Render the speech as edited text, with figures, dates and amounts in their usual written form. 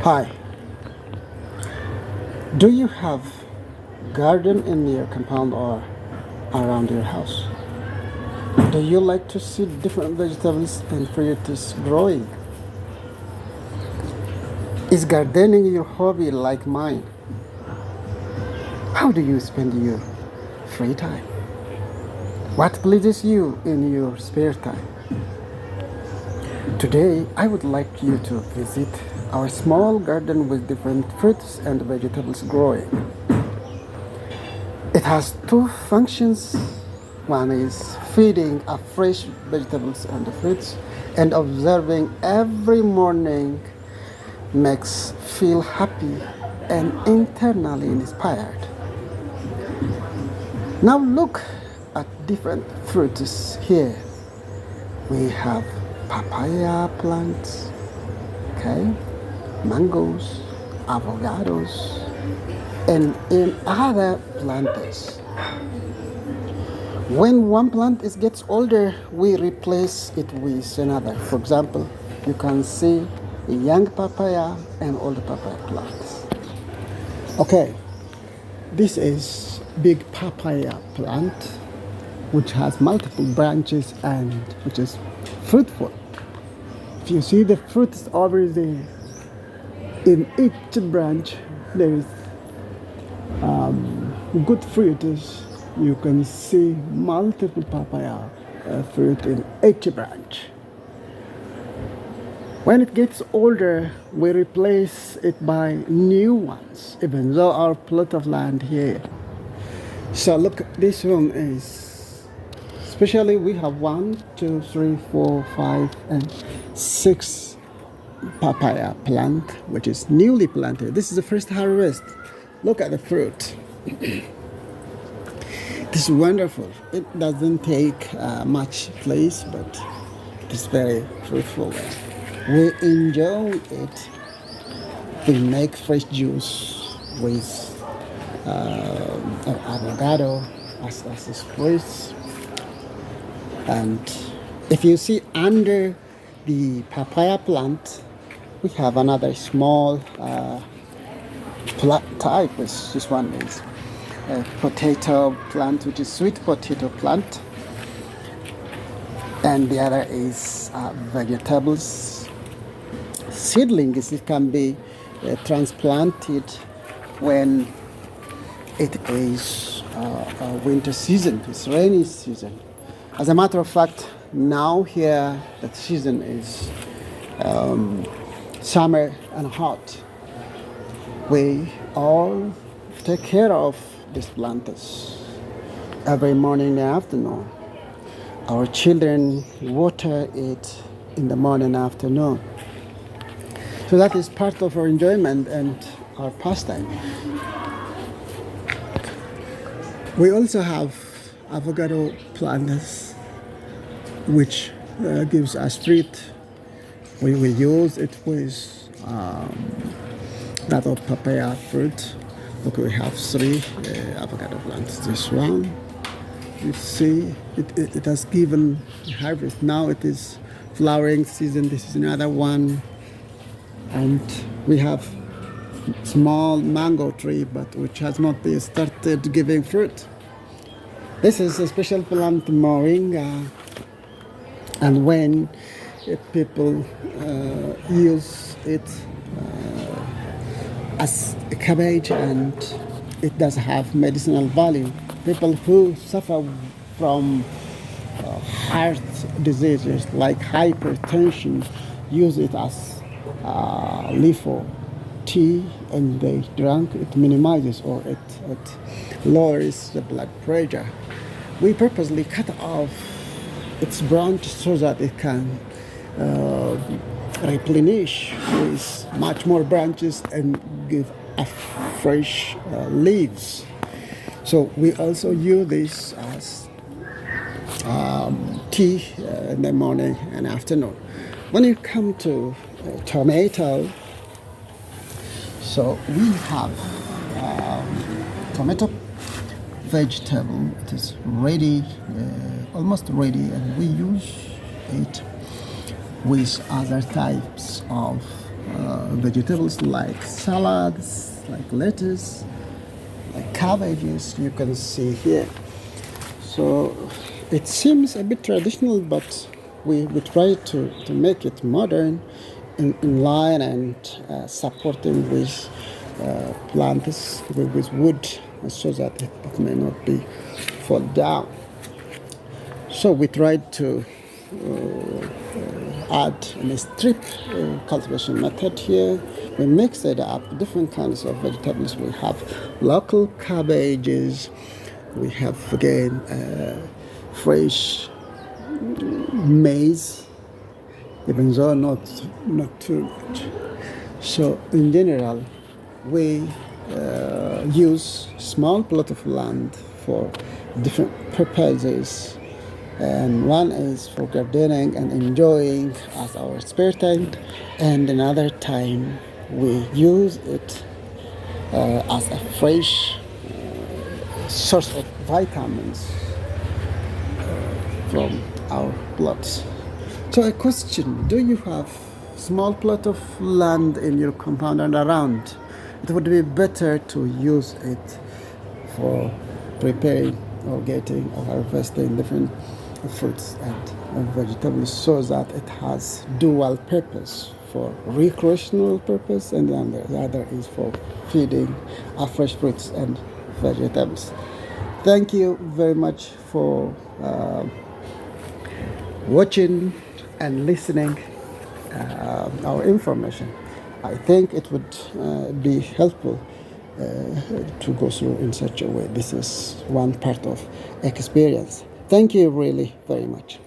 Hi, do you have garden in your compound or around your house? Do you like to see different vegetables and fruits growing? Is gardening your hobby like mine? How do you spend your free time? What pleases you in your spare time? Today, I would like you to visit our small garden with different fruits and vegetables growing. It has two functions. One is feeding a fresh vegetables and fruits, and observing every morning makes feel happy and internally inspired. Now look at different fruits here. We have papaya plants, okay, mangoes, avocados, and in other plants. When one plant gets older, we replace it with another. For example, you can see a young papaya and old papaya plants. Okay, this is big papaya plant which has multiple branches and which is fruitful. If you see the fruits over there, in each branch there is good fruits. You can see multiple papaya fruit in each branch. When it gets older, we replace it by new ones, even though our plot of land here. So look, this one is, especially we have 1, 2, 3, 4, 5, and 6 papaya plant, which is newly planted. This is the first harvest. Look at the fruit. This is wonderful. It doesn't take much place, but it's very fruitful. We enjoy it. We make fresh juice with avocado as a spruce. And if you see under the papaya plant, we have another small plant type. This one is a potato plant, which is sweet potato plant, and the other is vegetables. Seedlings, it can be transplanted when it is winter season, it's rainy season. As a matter of fact, now here the season is summer and hot. We all take care of these plants every morning and afternoon. Our children water it in the morning and afternoon. So that is part of our enjoyment and our pastime. We also have avocado plants, which gives us fruit. We use it with that of papaya fruit. Look, we have 3 avocado plants. This one, you see, it has given harvest. Now it is flowering season. This is another one. And we have small mango tree, but which has not been started giving fruit. This is a special plant, moringa. And when people use it as a cabbage, and it does have medicinal value. People who suffer from heart diseases like hypertension use it as leafy tea, and they drink it. Minimizes or it lowers the blood pressure. We purposely cut off its branch so that it can replenish with much more branches and give a fresh leaves. So we also use this as tea in the morning and afternoon. When you come to tomato, so we have tomato vegetable. It is ready, almost ready, and we use it with other types of vegetables like salads, like lettuce, like cabbages, you can see here. So it seems a bit traditional, but we try to make it modern in line and supporting with plants with wood so that it may not be fall down. So we tried to add a strip cultivation method here. We mixed it up, different kinds of vegetables. We have local cabbages. We have again fresh maize, even though not too much. So in general, we use small plot of land for different purposes, and one is for gardening and enjoying as our spare time, and another time we use it as a fresh source of vitamins from our plots. So a question, do you have small plot of land in your compound and around? It would be better to use it for preparing or getting or harvesting different fruits and vegetables so that it has dual purpose for recreational purpose, and then the other is for feeding fresh fruits and vegetables. Thank you very much for watching and listening our information. I think it would be helpful to go through in such a way. This is one part of experience. Thank you really very much.